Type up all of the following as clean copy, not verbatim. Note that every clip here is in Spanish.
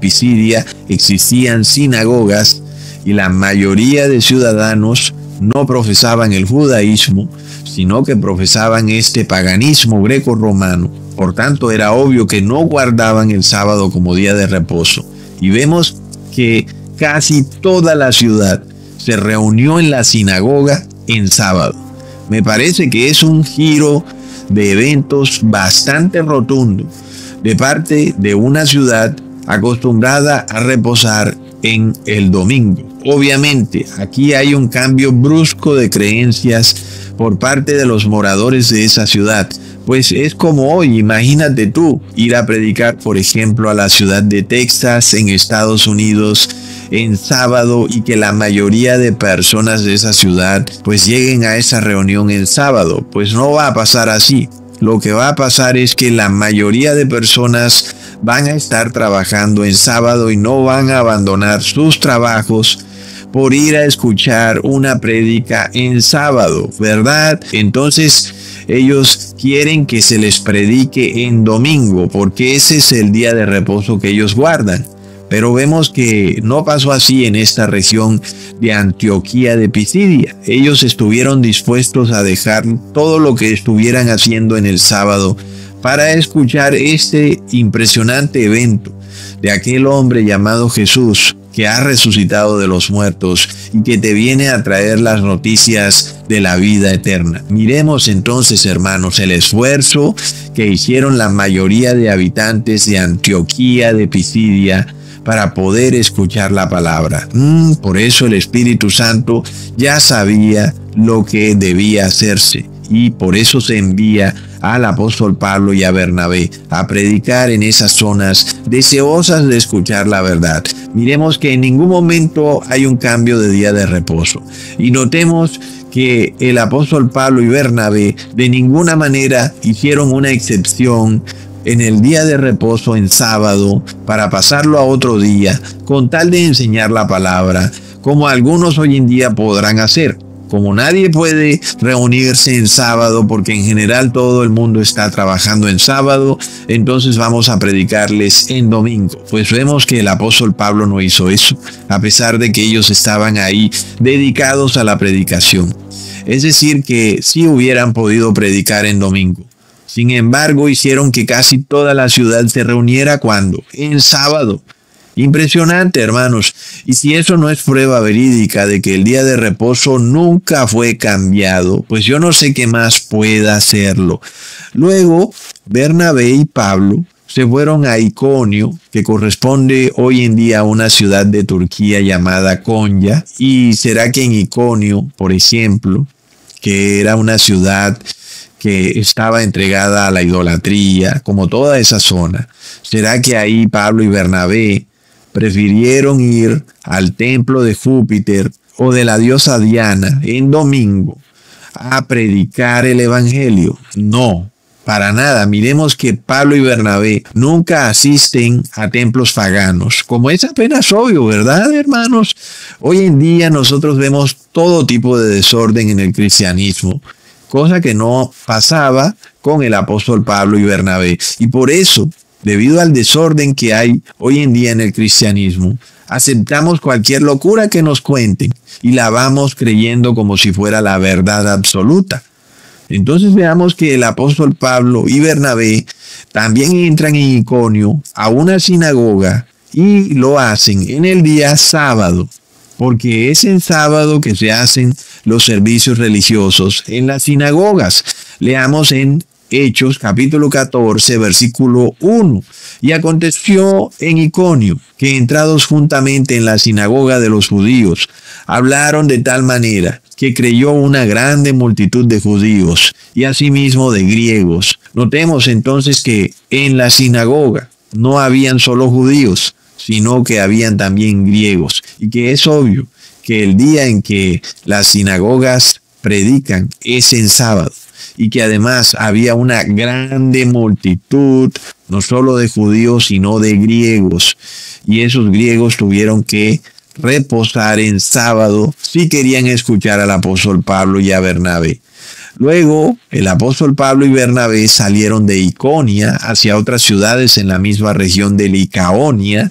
Pisidia existían sinagogas y la mayoría de ciudadanos no profesaban el judaísmo, sino que profesaban este paganismo greco-romano. Por tanto, era obvio que no guardaban el sábado como día de reposo. Y vemos que casi toda la ciudad se reunió en la sinagoga en sábado. Me parece que es un giro de eventos bastante rotundo de parte de una ciudad acostumbrada a reposar en el domingo. Obviamente, aquí hay un cambio brusco de creencias por parte de los moradores de esa ciudad. Pues es como hoy, imagínate tú, ir a predicar, por ejemplo, a la ciudad de Texas, en Estados Unidos, en sábado, y que la mayoría de personas de esa ciudad pues lleguen a esa reunión en sábado. Pues no va a pasar así. Lo que va a pasar es que la mayoría de personas van a estar trabajando en sábado y no van a abandonar sus trabajos por ir a escuchar una prédica en sábado, ¿verdad? Entonces, ellos quieren que se les predique en domingo, porque ese es el día de reposo que ellos guardan. Pero vemos que no pasó así en esta región de Antioquía de Pisidia. Ellos estuvieron dispuestos a dejar todo lo que estuvieran haciendo en el sábado para escuchar este impresionante evento de aquel hombre llamado Jesús, que ha resucitado de los muertos y que te viene a traer las noticias de la vida eterna. Miremos entonces, hermanos, el esfuerzo que hicieron la mayoría de habitantes de Antioquía de Pisidia para poder escuchar la palabra. Por eso el Espíritu Santo ya sabía lo que debía hacerse, y por eso se envía al apóstol Pablo y a Bernabé a predicar en esas zonas deseosas de escuchar la verdad. Miremos que en ningún momento hay un cambio de día de reposo, y notemos que el apóstol Pablo y Bernabé de ninguna manera hicieron una excepción en el día de reposo en sábado para pasarlo a otro día con tal de enseñar la palabra, como algunos hoy en día podrán hacer. Como nadie puede reunirse en sábado porque en general todo el mundo está trabajando en sábado, entonces vamos a predicarles en domingo. Pues vemos que el apóstol Pablo no hizo eso, a pesar de que ellos estaban ahí dedicados a la predicación. Es decir, que sí hubieran podido predicar en domingo. Sin embargo, hicieron que casi toda la ciudad se reuniera ¿cuándo? En sábado. Impresionante, hermanos. Y si eso no es prueba verídica de que el día de reposo nunca fue cambiado, pues yo no sé qué más pueda hacerlo. Luego, Bernabé y Pablo se fueron a Iconio, que corresponde hoy en día a una ciudad de Turquía llamada Konya. Y será que en Iconio, por ejemplo, que era una ciudad que estaba entregada a la idolatría, como toda esa zona, ¿será que ahí Pablo y Bernabé prefirieron ir al templo de Júpiter o de la diosa Diana en domingo a predicar el evangelio? No, para nada. Miremos que Pablo y Bernabé nunca asisten a templos paganos, como es apenas obvio, ¿verdad, hermanos? Hoy en día nosotros vemos todo tipo de desorden en el cristianismo, cosa que no pasaba con el apóstol Pablo y Bernabé. Y por eso, debido al desorden que hay hoy en día en el cristianismo, aceptamos cualquier locura que nos cuenten y la vamos creyendo como si fuera la verdad absoluta. Entonces veamos que el apóstol Pablo y Bernabé también entran en Iconio a una sinagoga y lo hacen en el día sábado, porque es en sábado que se hacen los servicios religiosos en las sinagogas. Leamos en Hechos capítulo 14 versículo 1. Y aconteció en Iconio que entrados juntamente en la sinagoga de los judíos, hablaron de tal manera que creyó una grande multitud de judíos y asimismo de griegos. Notemos entonces que en la sinagoga no habían solo judíos, sino que habían también griegos, y que es obvio que el día en que las sinagogas predican es en sábado, y que además había una grande multitud, no solo de judíos, sino de griegos, y esos griegos tuvieron que reposar en sábado si querían escuchar al apóstol Pablo y a Bernabé. Luego, el apóstol Pablo y Bernabé salieron de Iconia hacia otras ciudades en la misma región de Licaonia,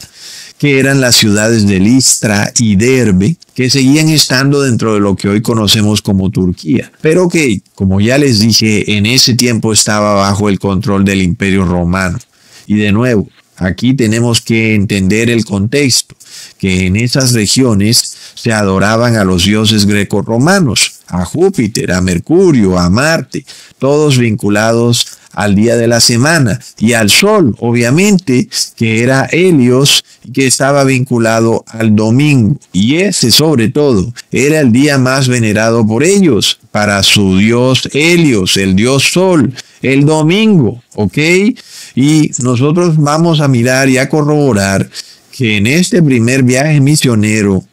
que eran las ciudades de Listra y Derbe, que seguían estando dentro de lo que hoy conocemos como Turquía, pero que, como ya les dije, en ese tiempo estaba bajo el control del Imperio Romano. Y de nuevo, aquí tenemos que entender el contexto, que en esas regiones se adoraban a los dioses grecorromanos, a Júpiter, a Mercurio, a Marte, todos vinculados al día de la semana, y al sol, obviamente, que era Helios, que estaba vinculado al domingo, y ese sobre todo era el día más venerado por ellos, para su dios Helios, el dios sol, el domingo, ¿ok? Y nosotros vamos a mirar y a corroborar que en este primer viaje misionero,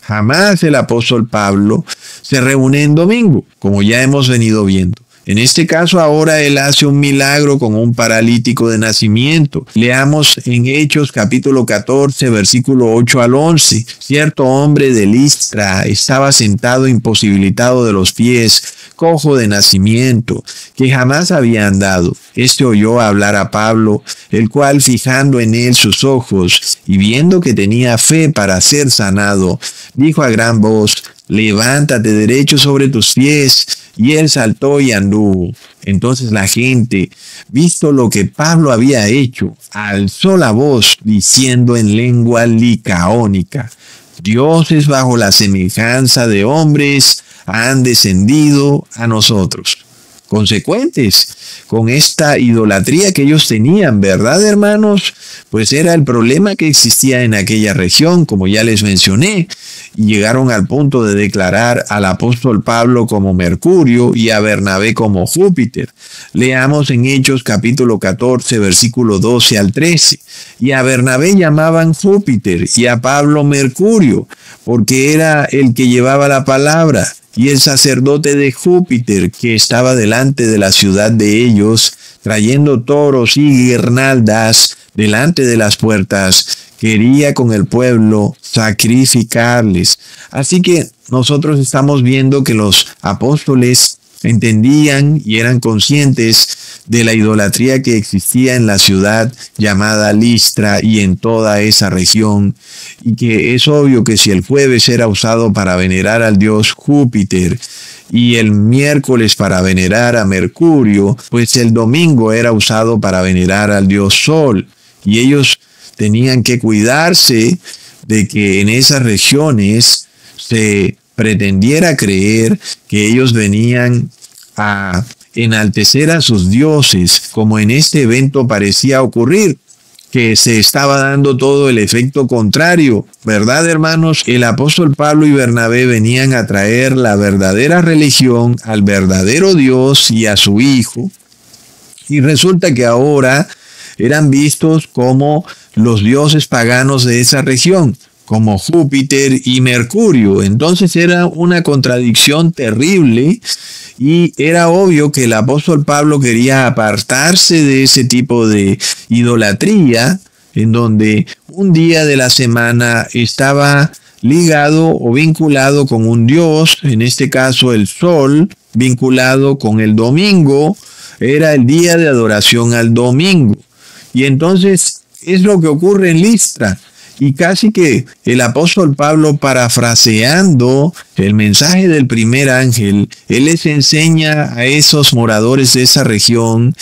jamás el apóstol Pablo se reúne en domingo, como ya hemos venido viendo. En este caso ahora él hace un milagro con un paralítico de nacimiento. Leamos en Hechos capítulo 14, versículo 8 al 11. Cierto hombre de Listra estaba sentado imposibilitado de los pies, cojo de nacimiento, que jamás había andado. Este oyó hablar a Pablo, el cual fijando en él sus ojos y viendo que tenía fe para ser sanado, dijo a gran voz: levántate derecho sobre tus pies. Y él saltó y anduvo. Entonces la gente, visto lo que Pablo había hecho, alzó la voz diciendo en lengua licaónica: dioses bajo la semejanza de hombres han descendido a nosotros. Consecuentes con esta idolatría que ellos tenían, ¿verdad, hermanos? Pues era el problema que existía en aquella región, como ya les mencioné, y llegaron al punto de declarar al apóstol Pablo como Mercurio y a Bernabé como Júpiter. Leamos en Hechos capítulo 14, versículo 12 al 13. Y a Bernabé llamaban Júpiter y a Pablo Mercurio, porque era el que llevaba la palabra. Y el sacerdote de Júpiter, que estaba delante de la ciudad de ellos, trayendo toros y guirnaldas delante de las puertas, quería con el pueblo sacrificarles. Así que nosotros estamos viendo que los apóstoles entendían y eran conscientes de la idolatría que existía en la ciudad llamada Listra y en toda esa región, y que es obvio que si el jueves era usado para venerar al dios Júpiter y el miércoles para venerar a Mercurio, pues el domingo era usado para venerar al dios Sol, y ellos tenían que cuidarse de que en esas regiones se pretendiera creer que ellos venían a enaltecer a sus dioses, como en este evento parecía ocurrir, que se estaba dando todo el efecto contrario, ¿verdad, hermanos? El apóstol Pablo y Bernabé venían a traer la verdadera religión al verdadero Dios y a su Hijo, y resulta que ahora eran vistos como los dioses paganos de esa región, como Júpiter y Mercurio. Entonces era una contradicción terrible, y era obvio que el apóstol Pablo quería apartarse de ese tipo de idolatría, en donde un día de la semana estaba ligado o vinculado con un dios, en este caso el sol, vinculado con el domingo, era el día de adoración al domingo. Y entonces es lo que ocurre en Listra. Y casi que el apóstol Pablo, parafraseando el mensaje del primer ángel, él les enseña a esos moradores de esa región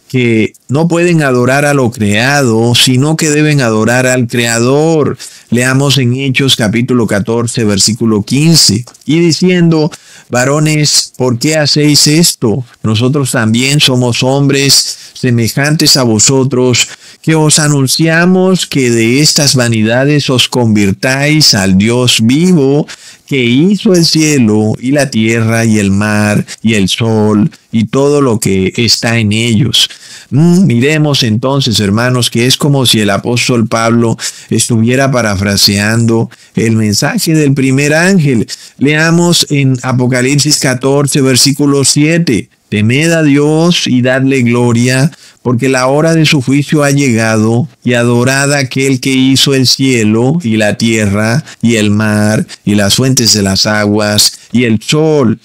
que no pueden adorar a lo creado, sino que deben adorar al Creador. Leamos en Hechos capítulo 14, versículo 15. Y diciendo: varones, ¿por qué hacéis esto? Nosotros también somos hombres semejantes a vosotros, que os anunciamos que de estas vanidades os convirtáis al Dios vivo, que hizo el cielo y la tierra y el mar y el sol y todo lo que está en ellos. Miremos entonces, hermanos, que es como si el apóstol Pablo estuviera parafraseando el mensaje del primer ángel. Leamos en Apocalipsis 14, versículo 7. Temed a Dios y dadle gloria, porque la hora de su juicio ha llegado, y adorad a aquel que hizo el cielo y la tierra y el mar y las fuentes de las aguas y el sol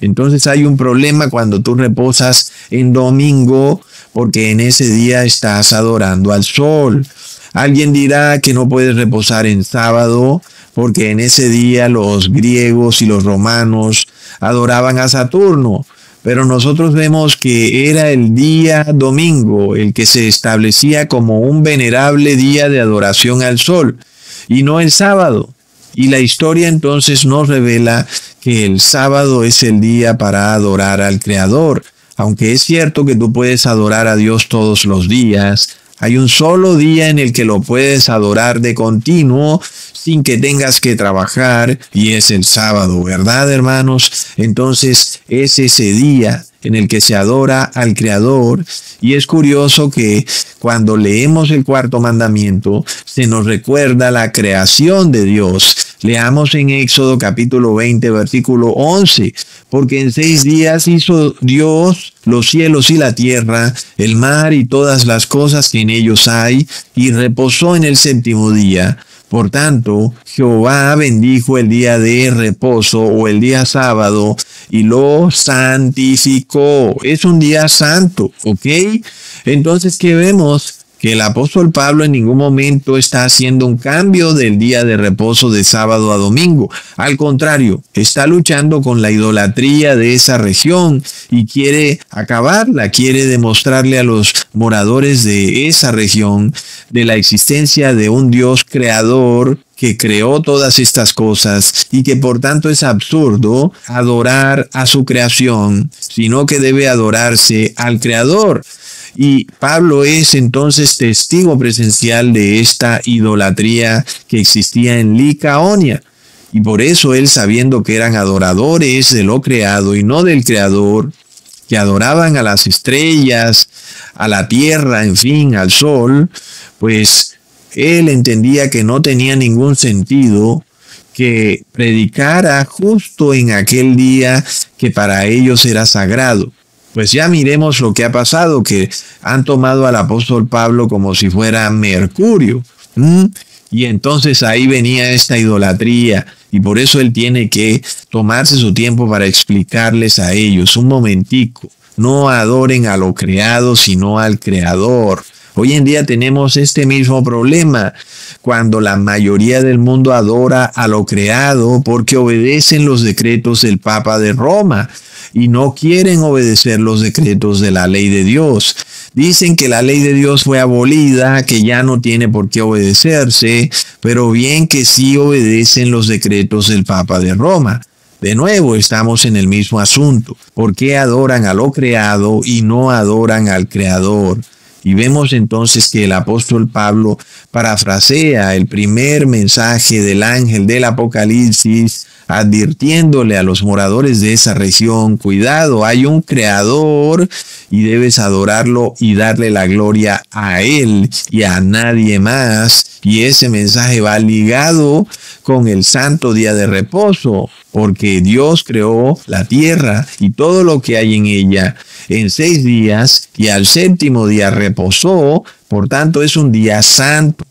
Entonces hay un problema cuando tú reposas en domingo, porque en ese día estás adorando al sol. Alguien dirá que no puedes reposar en sábado, porque en ese día los griegos y los romanos adoraban a Saturno. Pero nosotros vemos que era el día domingo el que se establecía como un venerable día de adoración al sol, y no el sábado. Y la historia entonces nos revela que el sábado es el día para adorar al Creador. Aunque es cierto que tú puedes adorar a Dios todos los días, hay un solo día en el que lo puedes adorar de continuo sin que tengas que trabajar, y es el sábado, ¿verdad, hermanos? Entonces es ese día en el que se adora al Creador, y es curioso que cuando leemos el cuarto mandamiento se nos recuerda la creación de Dios. Leamos en Éxodo capítulo 20, versículo 11. Porque en 6 días hizo Dios los cielos y la tierra, el mar y todas las cosas que en ellos hay, y reposó en el séptimo día. Por tanto, Jehová bendijo el día de reposo o el día sábado y lo santificó. Es un día santo, ¿ok? Entonces, ¿qué vemos? Que el apóstol Pablo en ningún momento está haciendo un cambio del día de reposo de sábado a domingo. Al contrario, está luchando con la idolatría de esa región y quiere acabarla, quiere demostrarle a los moradores de esa región de la existencia de un Dios creador que creó todas estas cosas y que por tanto es absurdo adorar a su creación, sino que debe adorarse al Creador. Y Pablo es entonces testigo presencial de esta idolatría que existía en Licaonia. Y por eso él, sabiendo que eran adoradores de lo creado y no del Creador, que adoraban a las estrellas, a la tierra, en fin, al sol, pues él entendía que no tenía ningún sentido que predicara justo en aquel día que para ellos era sagrado. Pues ya miremos lo que ha pasado, que han tomado al apóstol Pablo como si fuera Mercurio. Y entonces ahí venía esta idolatría, y por eso él tiene que tomarse su tiempo para explicarles a ellos. Un momentico, no adoren a lo creado, sino al Creador. Hoy en día tenemos este mismo problema, cuando la mayoría del mundo adora a lo creado porque obedecen los decretos del Papa de Roma y no quieren obedecer los decretos de la ley de Dios. Dicen que la ley de Dios fue abolida, que ya no tiene por qué obedecerse, pero bien que sí obedecen los decretos del Papa de Roma. De nuevo estamos en el mismo asunto. ¿Por qué adoran a lo creado y no adoran al Creador? Y vemos entonces que el apóstol Pablo parafrasea el primer mensaje del ángel del Apocalipsis, advirtiéndole a los moradores de esa región: cuidado, hay un creador y debes adorarlo y darle la gloria a él y a nadie más. Y ese mensaje va ligado con el santo día de reposo, porque Dios creó la tierra y todo lo que hay en ella en 6 días, y al séptimo día reposó. Por tanto, es un día santo.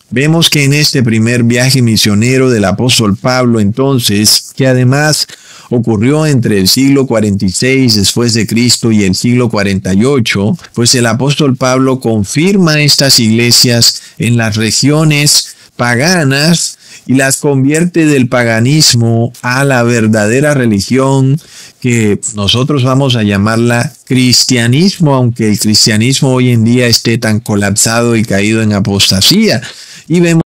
Vemos que en este primer viaje misionero del apóstol Pablo, entonces, que además ocurrió entre el siglo 46 después de Cristo y el siglo 48, pues el apóstol Pablo confirma estas iglesias en las regiones paganas y las convierte del paganismo a la verdadera religión, que nosotros vamos a llamarla cristianismo, aunque el cristianismo hoy en día esté tan colapsado y caído en apostasía. Y vemos